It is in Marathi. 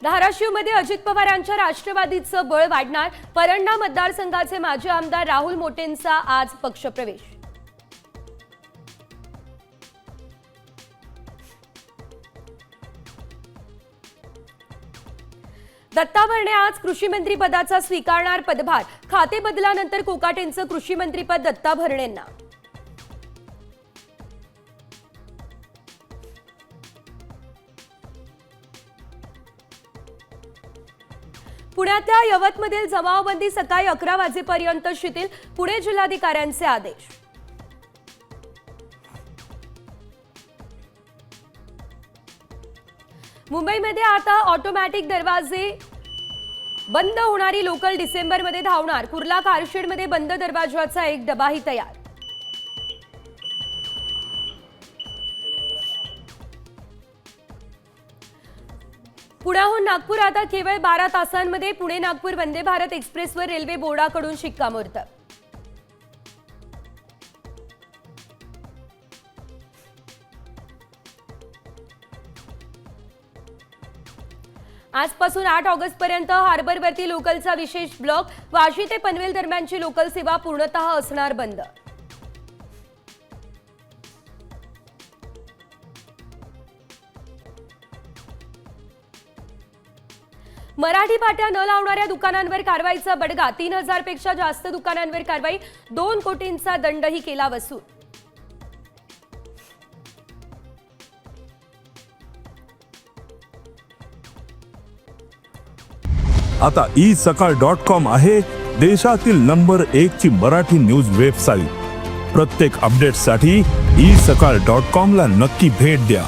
धाराशिवमध्ये अजित पवारांच्या राष्ट्रवादीचं बळ वाढणार। परंडा मतदारसंघाचे माजी आमदार राहुल मोटेंचा आज पक्षप्रवेश। दत्ता भरणे आज कृषी मंत्री पदाचा स्वीकारणार पदभार। खाते बदलानंतर कोकाटेंचं कृषी मंत्रीपद दत्ता भरणेंना। पुण्यातल्या यवतमधील जमावबंदी सकाळी 11 वाजेपर्यंत शिथिल। पुणे जिल्हाधिकाऱ्यांचे आदेश। मुंबईमध्ये आता ऑटोमॅटिक दरवाजे बंद होणारी लोकल डिसेंबरमध्ये धावणार। कुर्ला कारशेडमध्ये बंद दरवाजाचा एक डबाही तयार। पुण्याहून नागपूर आता केवळ 12 तासांमध्ये। पुणे नागपूर वंदे भारत एक्सप्रेसवर रेल्वे बोर्डाकडून शिक्कामोर्तब। आजपासून 8 ऑगस्टपर्यंत हार्बरवरती लोकलचा विशेष ब्लॉक। वाशी ते पनवेल दरम्यानची लोकल सेवा पूर्णतः असणार बंद। मराठी पाट्या न लावणाऱ्या दुकानांवर कारवाईचा बडगा। 3000 पेक्षा जास्त दुकानांवर कारवाई। 2 कोटींचा दंडही केला वसूल। आता isakal.com आहे देशातील नंबर 1 ची मराठी न्यूज वेबसाईट। प्रत्येक अपडेटसाठी isakal.com ला नक्की भेट द्या।